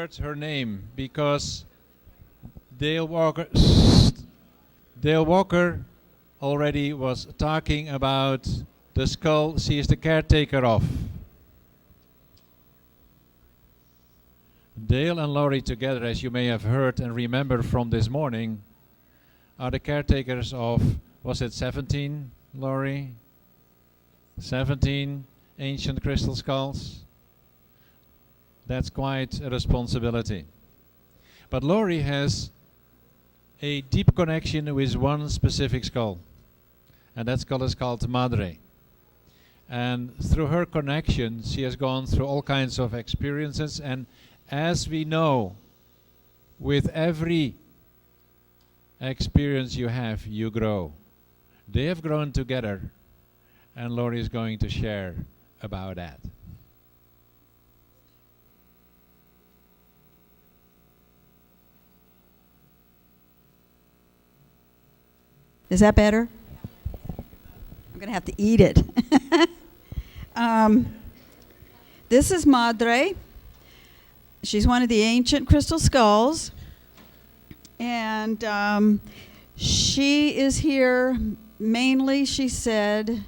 heard her name because Dale Walker already was talking about the skull she is the caretaker of. Dale and Laurie together, as you may have heard and remember from this morning, are the caretakers of, was it 17, Laurie? 17 ancient crystal skulls? That's quite a responsibility. But Laurie has a deep connection with one specific skull, and that skull is called Madre. And through her connection, she has gone through all kinds of experiences, and as we know, with every experience you have, you grow. They have grown together, and Laurie is going to share about that. Is that better? I'm going to have to eat it. This is Madre. She's one of the ancient crystal skulls. And she is here mainly, she said,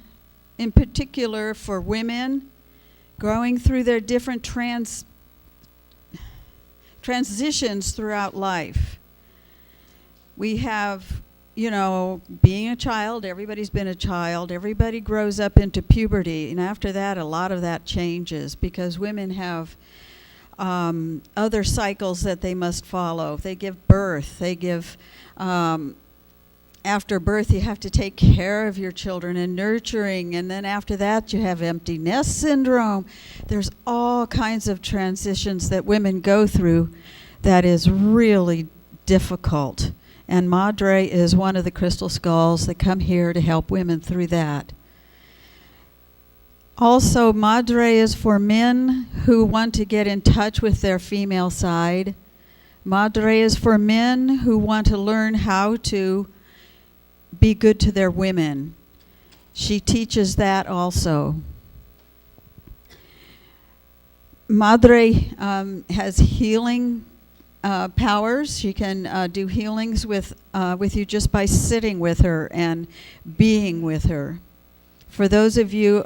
in particular for women going through their different transitions throughout life. We have, you know, being a child, everybody's been a child, everybody grows up into puberty, and after that, a lot of that changes because women have other cycles that they must follow. They give birth, after birth you have to take care of your children and nurturing, and then after that you have empty nest syndrome. There's all kinds of transitions that women go through that is really difficult. And Madre is one of the crystal skulls that come here to help women through that. Also, Madre is for men who want to get in touch with their female side. Madre is for men who want to learn how to be good to their women. She teaches that also. Madre has healing powers. She can do healings with you just by sitting with her and being with her. For those of you,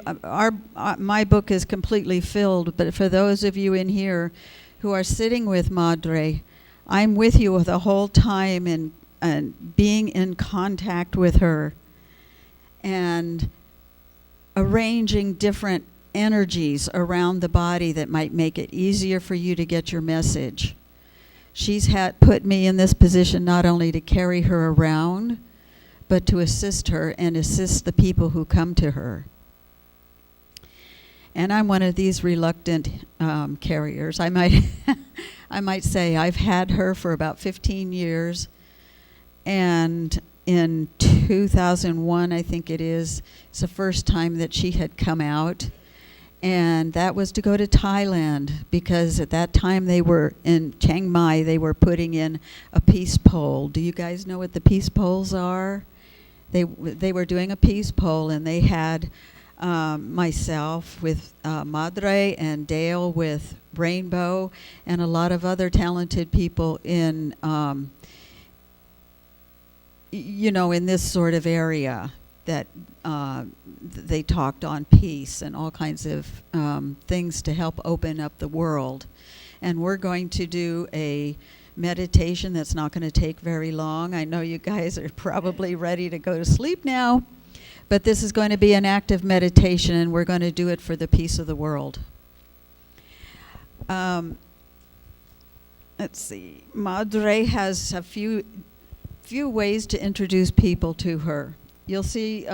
my book is completely filled, but for those of you in here who are sitting with Madre, I'm with you the whole time and being in contact with her and arranging different energies around the body that might make it easier for you to get your message. She's put me in this position not only to carry her around, but to assist her and assist the people who come to her. And I'm one of these reluctant carriers. I might say I've had her for about 15 years, and in 2001, I think it's the first time that she had come out. And that was to go to Thailand, because at that time they were in Chiang Mai, they were putting in a peace pole. Do you guys know what the peace poles are? They were doing a peace pole, and they had myself with Madre and Dale with Rainbow and a lot of other talented people in, in this sort of area that they talked on peace and all kinds of things to help open up the world. And we're going to do a meditation that's not going to take very long. I know you guys are probably ready to go to sleep now, but this is going to be an active meditation, and we're going to do it for the peace of the world. Let's see. Madre has a few ways to introduce people to her. You'll see,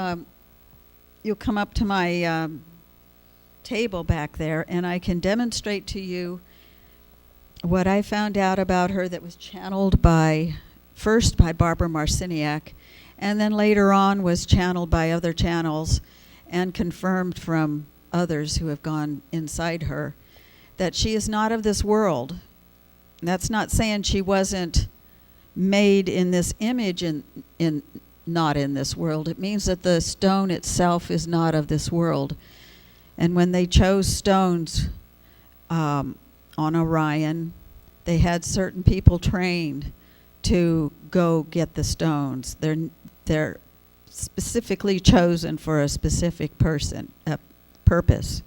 you'll come up to my table back there, and I can demonstrate to you what I found out about her that was channeled first by Barbara Marciniak, and then later on was channeled by other channels and confirmed from others who have gone inside her, that she is not of this world. And that's not saying she wasn't made in this image not in this world. It means that the stone itself is not of this world. And when they chose stones on Orion, They had certain people trained to go get the stones. They're specifically chosen for a specific purpose.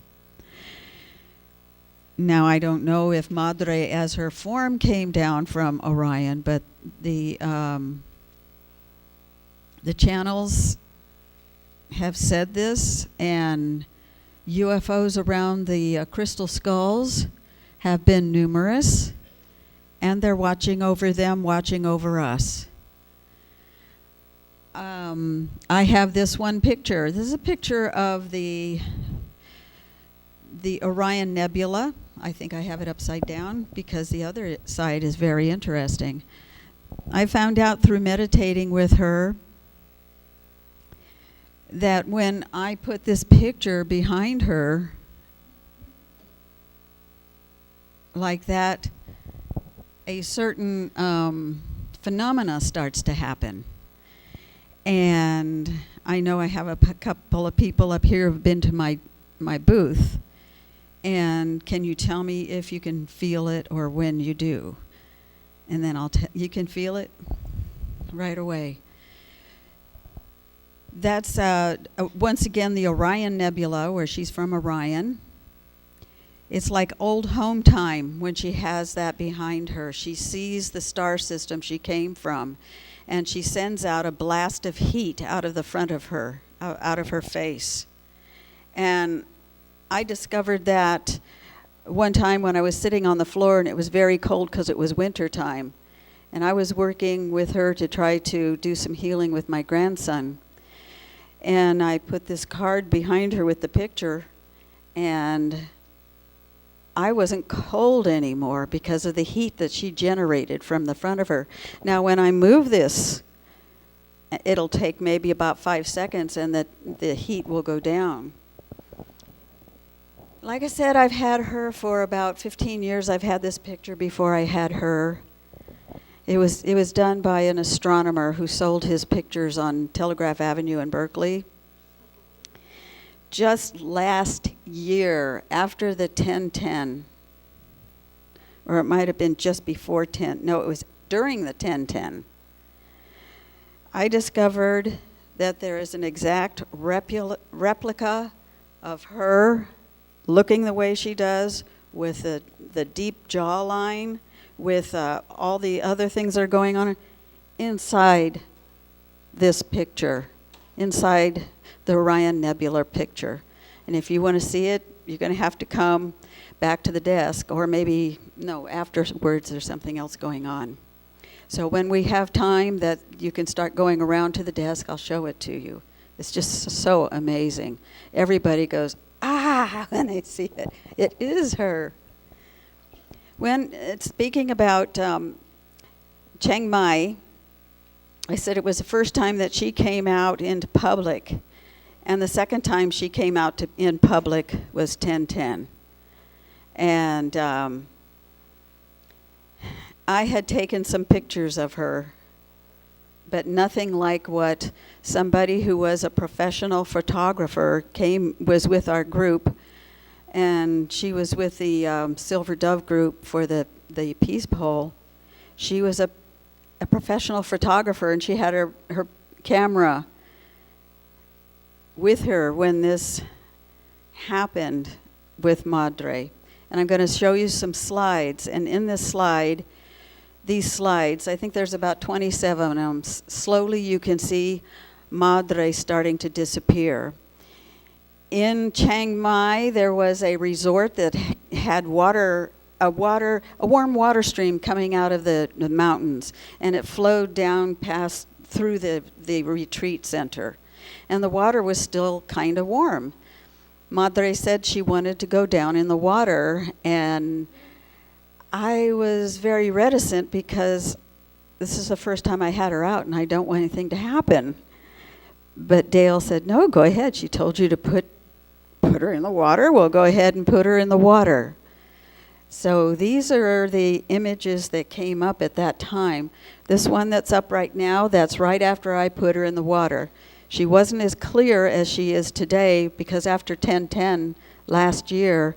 Now, I don't know if Madre as her form came down from Orion, but the channels have said this, and UFOs around the crystal skulls have been numerous, and they're watching over them, watching over us. I have this one picture. This is a picture of the Orion Nebula. I think I have it upside down because the other side is very interesting. I found out through meditating with her that when I put this picture behind her like that, a certain phenomena starts to happen. And I know I have a couple of people up here who've been to my booth. And can you tell me if you can feel it or when you do? And then you can feel it right away. That's once again the Orion Nebula, where she's from Orion. It's like old home time when she has that behind her. She sees the star system she came from, and she sends out a blast of heat out of the front of her, out of her face. And I discovered that one time when I was sitting on the floor, and it was very cold because it was winter time. And I was working with her to try to do some healing with my grandson. And I put this card behind her with the picture, and I wasn't cold anymore because of the heat that she generated from the front of her. Now, when I move this, it'll take maybe about 5 seconds, and the heat will go down. Like I said, I've had her for about 15 years. I've had this picture before I had her. It was done by an astronomer who sold his pictures on Telegraph Avenue in Berkeley. Just last year, after the 1010, or it might have been just before 10, no, it was during the 1010, I discovered that there is an exact replica of her looking the way she does, with the deep jawline, with all the other things that are going on inside this picture, inside the Orion Nebula picture. And if you want to see it, you're going to have to come back to the desk, or maybe, no, afterwards there's something else going on. So when we have time that you can start going around to the desk, I'll show it to you. It's just so amazing. Everybody goes, ah, when they see it. It is her. When speaking about Chiang Mai, I said it was the first time that she came out into public, and the second time she came out in public was 1010. And I had taken some pictures of her, but nothing like what somebody who was a professional photographer was with our group, and she was with the Silver Dove group for the Peace Pole. She was a professional photographer, and she had her camera with her when this happened with Madre. And I'm going to show you some slides, and in this slide, these slides, I think there's about 27 of them. Slowly you can see Madre starting to disappear. In Chiang Mai, there was a resort that had a warm water stream coming out of the mountains, and it flowed down through the retreat center. And the water was still kind of warm. Madre said she wanted to go down in the water, and I was very reticent because this is the first time I had her out, and I don't want anything to happen. But Dale said, no, go ahead. She told you to put her in the water. Well, go ahead and put her in the water. So these are the images that came up at that time. This one that's up right now, that's right after I put her in the water. She wasn't as clear as she is today, because after 1010 last year,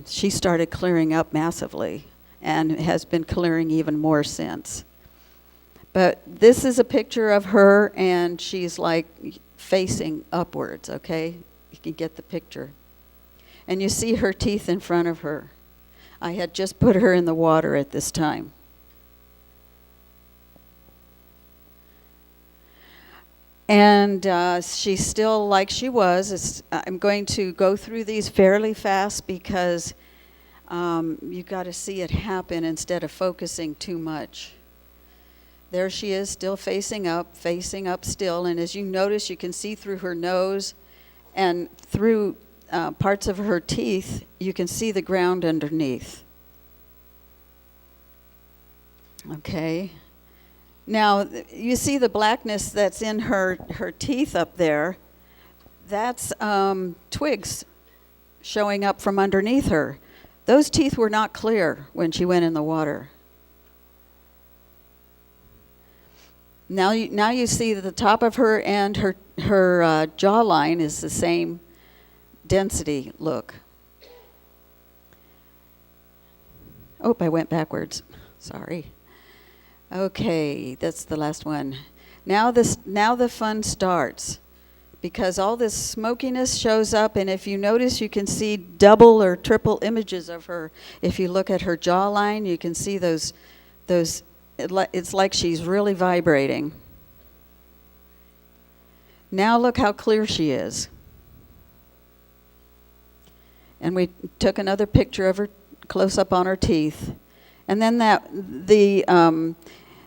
she started clearing up massively. and has been clearing even more since. But this is a picture of her, and she's like facing upwards, okay? You can get the picture. And you see her teeth in front of her. I had just put her in the water at this time. And she's still like she was. I'm going to go through these fairly fast because you got to see it happen instead of focusing too much. There she is, still facing up still. And as you notice, you can see through her nose and through parts of her teeth, you can see the ground underneath. Okay. Now, you see the blackness that's in her teeth up there. That's twigs showing up from underneath her. Those teeth were not clear when she went in the water. Now you see that the top of her and her jawline is the same density look. Oh, I went backwards. Sorry. Okay, that's the last one. Now the fun starts, because all this smokiness shows up, and if you notice, you can see double or triple images of her. If you look at her jawline, you can see those. It's like she's really vibrating. Now look how clear she is. And we took another picture of her close up on her teeth. And then the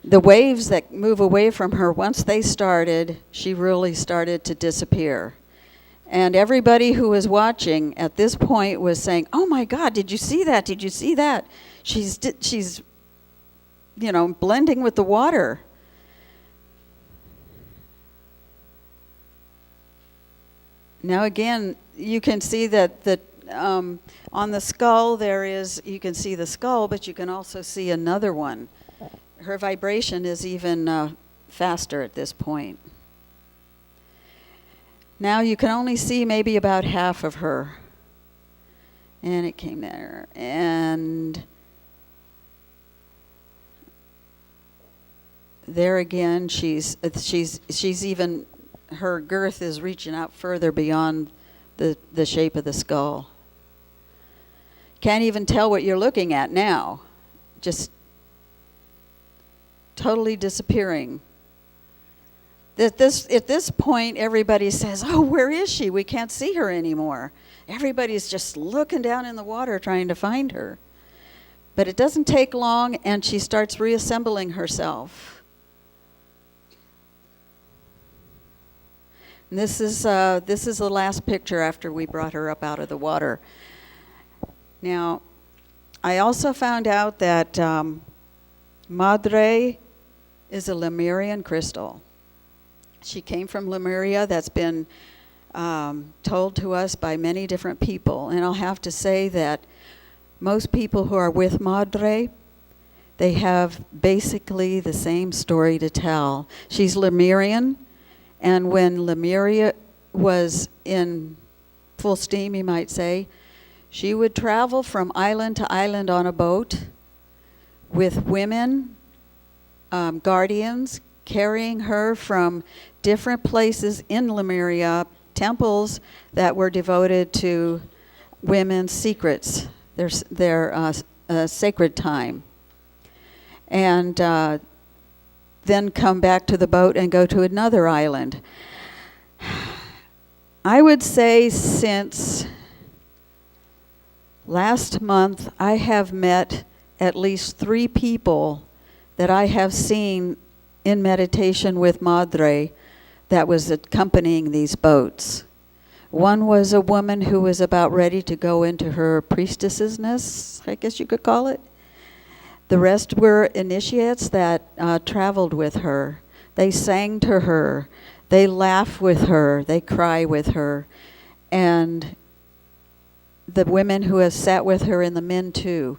waves that move away from her, once they started, she really started to disappear. And everybody who was watching at this point was saying, "Oh my God, did you see that? Did you see that? She's blending with the water." Now again, you can see that on the skull you can see the skull, but you can also see another one. Her vibration is even faster at this point. Now you can only see maybe about half of her. And it came there. And there again, she's even, her girth is reaching out further beyond the shape of the skull. Can't even tell what you're looking at now. Just totally disappearing. At this point, everybody says, "Oh, where is she? We can't see her anymore." Everybody's just looking down in the water trying to find her. But it doesn't take long, and she starts reassembling herself. And this is the last picture after we brought her up out of the water. Now, I also found out that Madre is a Lemurian crystal. She came from Lemuria. That's been told to us by many different people. And I'll have to say that most people who are with Madre, they have basically the same story to tell. She's Lemurian, and when Lemuria was in full steam, you might say, she would travel from island to island on a boat with women, guardians, carrying her from different places in Lemuria, temples that were devoted to women's secrets, their sacred time. And then come back to the boat and go to another island. I would say since last month, I have met at least 3 people that I have seen in meditation with Madre that was accompanying these boats. One was a woman who was about ready to go into her priestessness, I guess you could call it. The rest were initiates that traveled with her. They sang to her. They laugh with her. They cry with her. And the women who have sat with her, and the men too,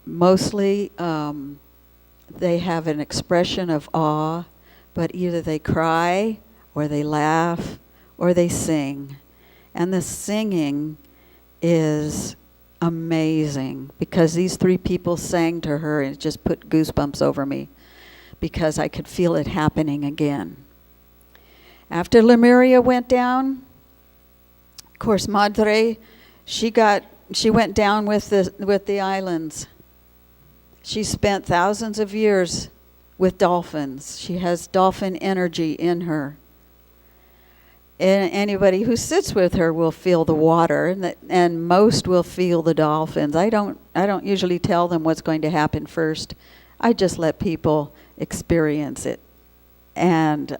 mostly they have an expression of awe, but either they cry or they laugh or they sing. And the singing is amazing, because these three people sang to her, and it just put goosebumps over me because I could feel it happening again. After Lemuria went down, of course, Madre, she went down with the islands. She spent thousands of years with dolphins. She has dolphin energy in her. And anybody who sits with her will feel the water, and most will feel the dolphins. I don't usually tell them what's going to happen first. I just let people experience it, and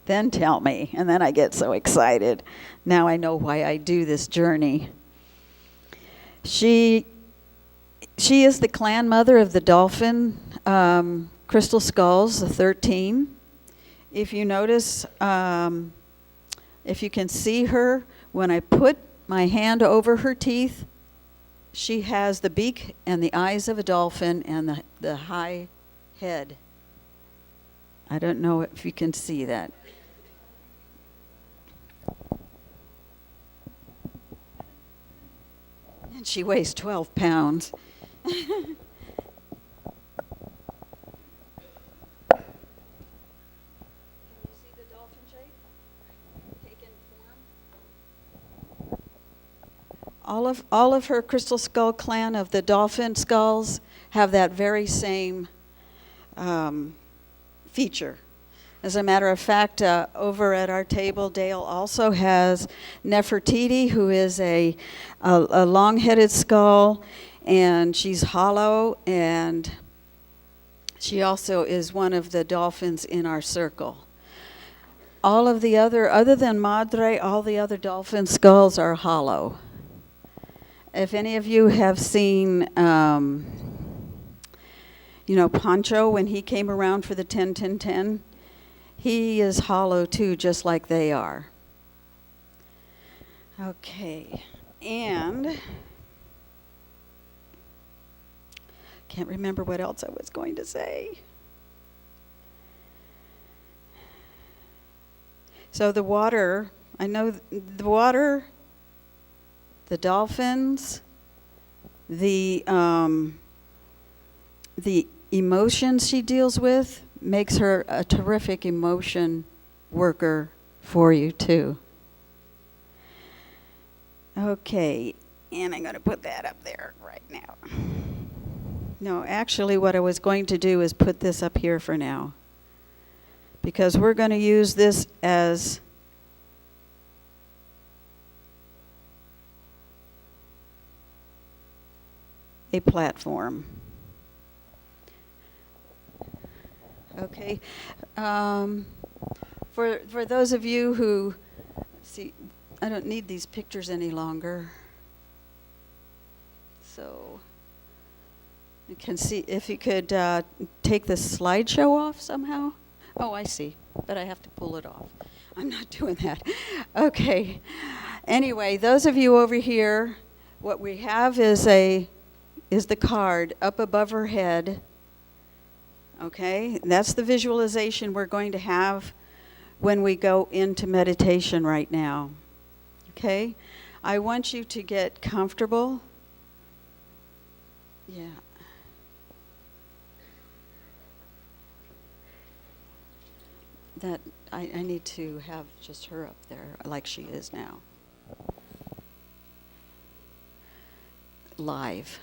then tell me, and then I get so excited. Now I know why I do this journey. She is the clan mother of the dolphin crystal skulls, the 13. If you notice, if you can see her, when I put my hand over her teeth, she has the beak and the eyes of a dolphin and the high head. I don't know if you can see that. And she weighs 12 pounds. Can you see the dolphin shape taken form? All of her crystal skull clan of the dolphin skulls have that very same feature. As a matter of fact, over at our table, Dale also has Nefertiti, who is a long-headed skull, and she's hollow, and she also is one of the dolphins in our circle. All of the other than Madre, all the other dolphin skulls are hollow. If any of you have seen, Pancho, when he came around for the 10-10-10, he is hollow too, just like they are. Okay, and can't remember what else I was going to say. So the water, I know the water, the dolphins, the emotions she deals with makes her a terrific emotion worker for you too. Okay, and I'm going to put that up there right now. No, actually what I was going to do is put this up here for now, because we're going to use this as a platform. Okay, for those of you who see, I don't need these pictures any longer. So you can see, if you could take the slideshow off somehow. Oh, I see, but I have to pull it off. I'm not doing that. Okay. Anyway, those of you over here, what we have is the card up above her head. Okay, that's the visualization we're going to have when we go into meditation right now. Okay, I want you to get comfortable. Yeah. That I need to have just her up there like she is now. Live.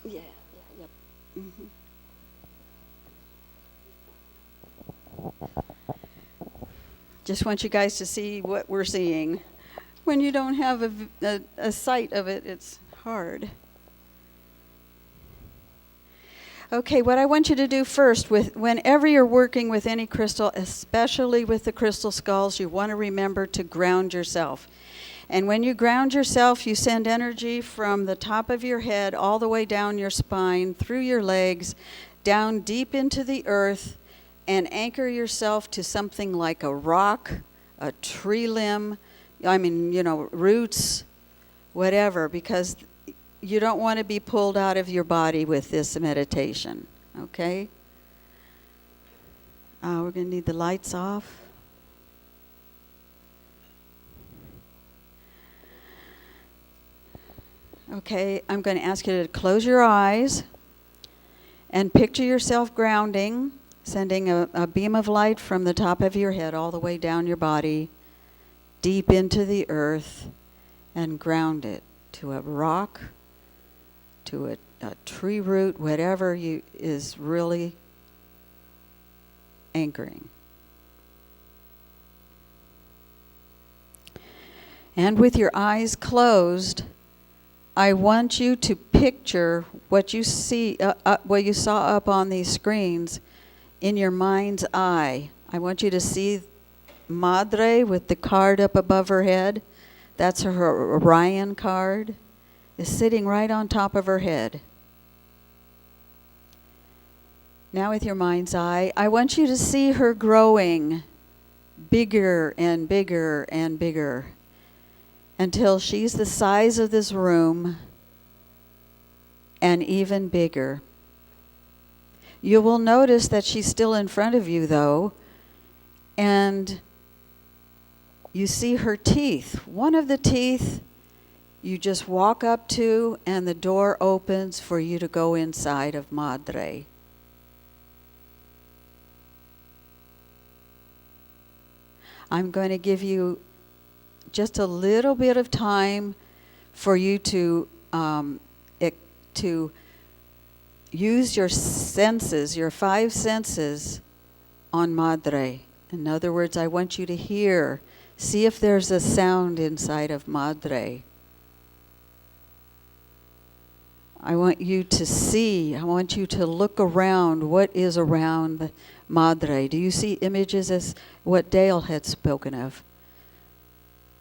Yeah. Yep. Mm-hmm. Just want you guys to see what we're seeing. When you don't have a sight of it, it's hard. Okay, what I want you to do first, whenever you're working with any crystal, especially with the crystal skulls, you want to remember to ground yourself. And when you ground yourself, you send energy from the top of your head all the way down your spine, through your legs, down deep into the earth, and anchor yourself to something like a rock, a tree limb, roots, whatever, because you don't want to be pulled out of your body with this meditation, okay? We're going to need the lights off. Okay, I'm going to ask you to close your eyes and picture yourself grounding, sending a beam of light from the top of your head all the way down your body, deep into the earth, and ground it to a rock, to a tree root, whatever is really anchoring. And with your eyes closed, I want you to picture what you see, what you saw up on these screens in your mind's eye. I want you to see Madre with the card up above her head. That's her Orion card. Is sitting right on top of her head. Now with your mind's eye, I want you to see her growing bigger and bigger and bigger until she's the size of this room and even bigger. You will notice that she's still in front of you, though, and you see her teeth. One of the teeth you just walk up to, and the door opens for you to go inside of Madre. I'm going to give you just a little bit of time for you to use your senses, your 5 senses on Madre. In other words, I want you to hear, see if there's a sound inside of Madre. I want you to see, I want you to look around. What is around the Madre? Do you see images as what Dale had spoken of?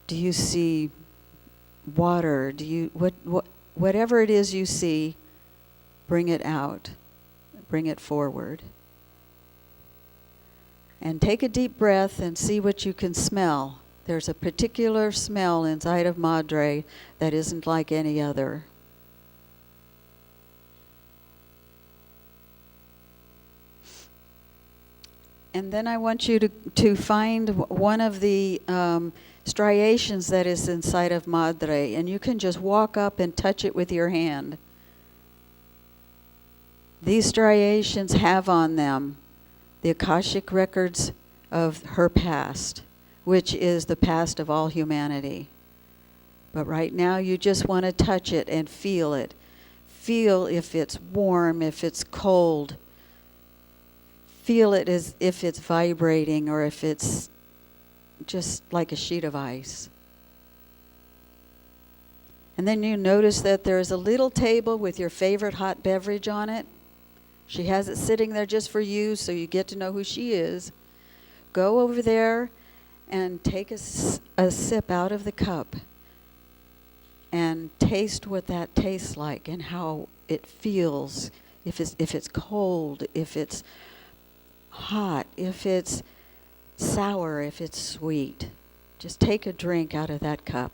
Do you see water? Do you whatever it is you see, bring it out. Bring it forward. And take a deep breath and see what you can smell. There's a particular smell inside of Madre that isn't like any other. And then I want you to find one of the striations that is inside of Madre, and you can just walk up and touch it with your hand. These striations have on them the Akashic records of her past, which is the past of all humanity. But right now you just want to touch it and feel it. Feel if it's warm, if it's cold. Feel it as if it's vibrating or if it's just like a sheet of ice. And then you notice that there's a little table with your favorite hot beverage on it. She has it sitting there just for you, so you get to know who she is. Go over there and take a sip out of the cup and taste what that tastes like and how it feels. If it's cold, if it's hot, if it's sour, if it's sweet. Just take a drink out of that cup.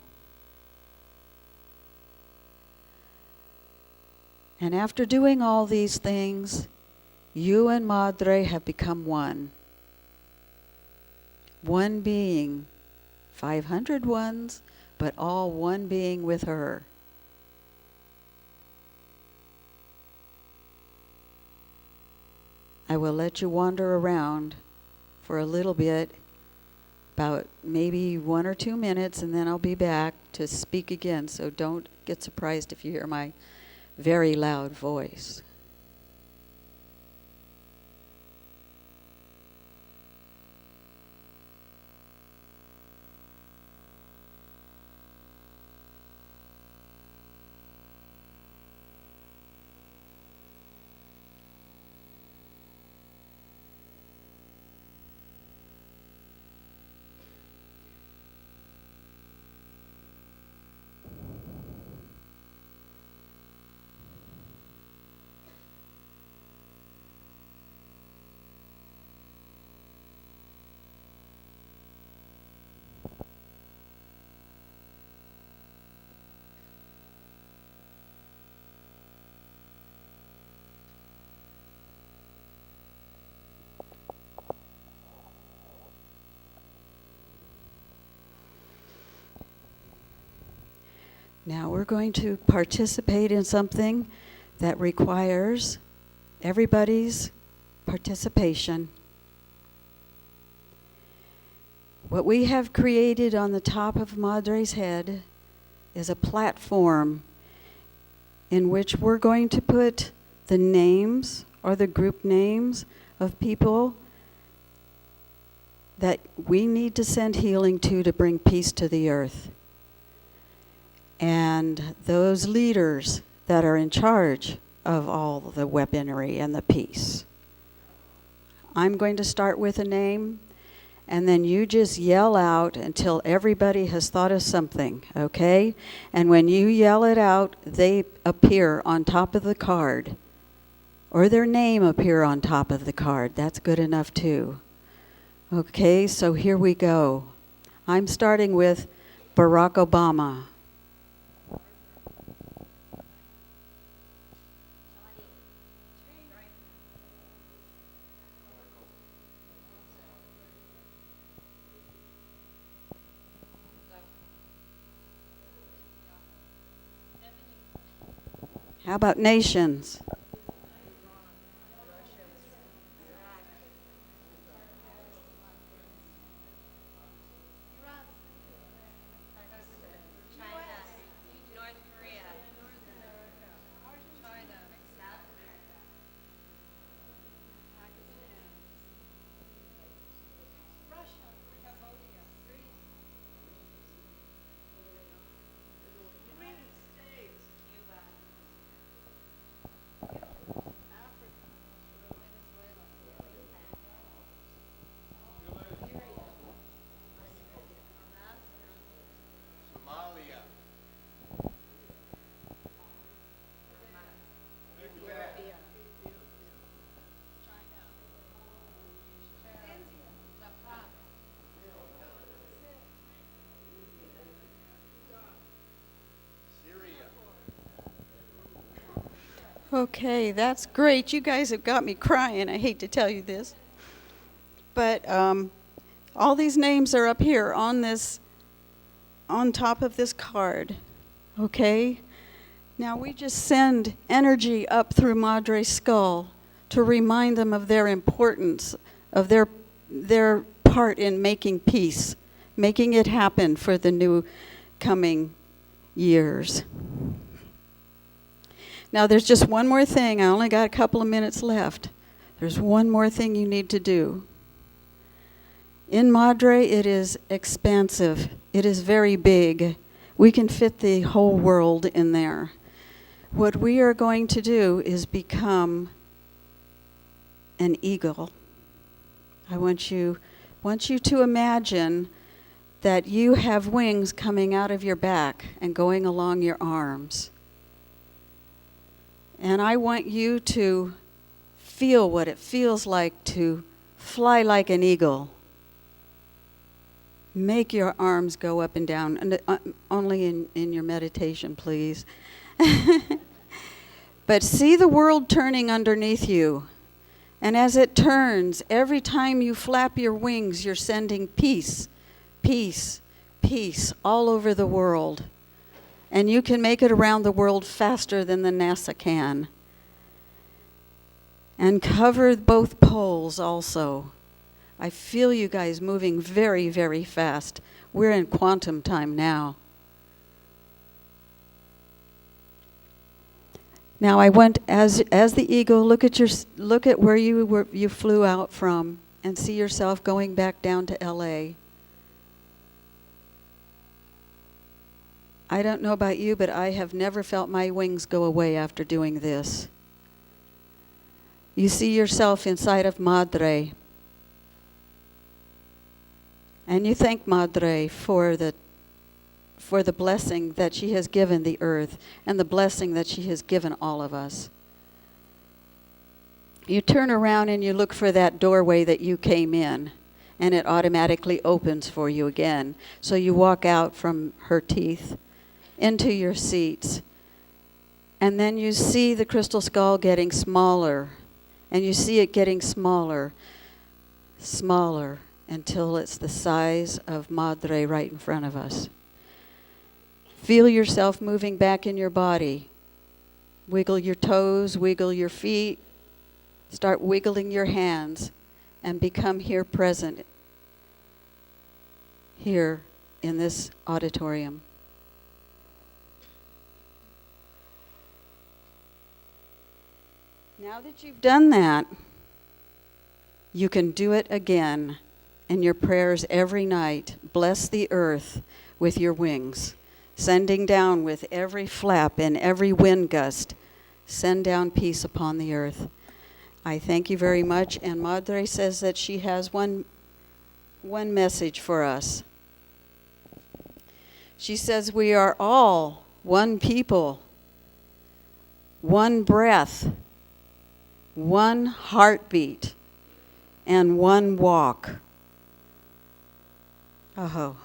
And after doing all these things, you and Madre have become one. One being, 500 ones, but all one being with her. I will let you wander around for a little bit, about maybe 1 or 2 minutes, and then I'll be back to speak again, so don't get surprised if you hear my very loud voice. Now we're going to participate in something that requires everybody's participation. What we have created on the top of Madre's head is a platform in which we're going to put the names or the group names of people that we need to send healing to bring peace to the earth. And those leaders that are in charge of all the weaponry and the peace. I'm going to start with a name, and then you just yell out until everybody has thought of something, okay? And when you yell it out, they appear on top of the card, or their name appear on top of the card. That's good enough too. Okay, so here we go. I'm starting with Barack Obama. How about nations? Okay, that's great. You guys have got me crying. I hate to tell you this. But all these names are up here on top of this card. Okay? Now we just send energy up through Madre's skull to remind them of their importance, of their part in making peace, making it happen for the new coming years. Now there's just one more thing. I only got a couple of minutes left. There's one more thing you need to do. In Madre, it is expansive. It is very big. We can fit the whole world in there. What we are going to do is become an eagle. I want you to imagine that you have wings coming out of your back and going along your arms. And I want you to feel what it feels like to fly like an eagle. Make your arms go up and down, and only in your meditation, please. But see the world turning underneath you. And as it turns, every time you flap your wings, you're sending peace, peace, peace all over the world. And you can make it around the world faster than the NASA can. And cover both poles also. I feel you guys moving very, very fast. We're in quantum time now. Now I want, as the eagle, look at where you flew out from, and see yourself going back down to LA. I don't know about you, but I have never felt my wings go away after doing this. You see yourself inside of Madre. And you thank Madre for the blessing that she has given the earth and the blessing that she has given all of us. You turn around and you look for that doorway that you came in, and it automatically opens for you again. So you walk out from her teeth into your seats. And then you see the crystal skull getting smaller. And you see it getting smaller, smaller, until it's the size of Madre right in front of us. Feel yourself moving back in your body. Wiggle your toes, wiggle your feet. Start wiggling your hands and become here present, here in this auditorium. Now that you've done that, you can do it again in your prayers every night. Bless the earth with your wings, sending down with every flap and every wind gust. Send down peace upon the earth. I thank you very much. And Madre says that she has one message for us. She says we are all one people, one breath, one heartbeat, and one walk. Oh.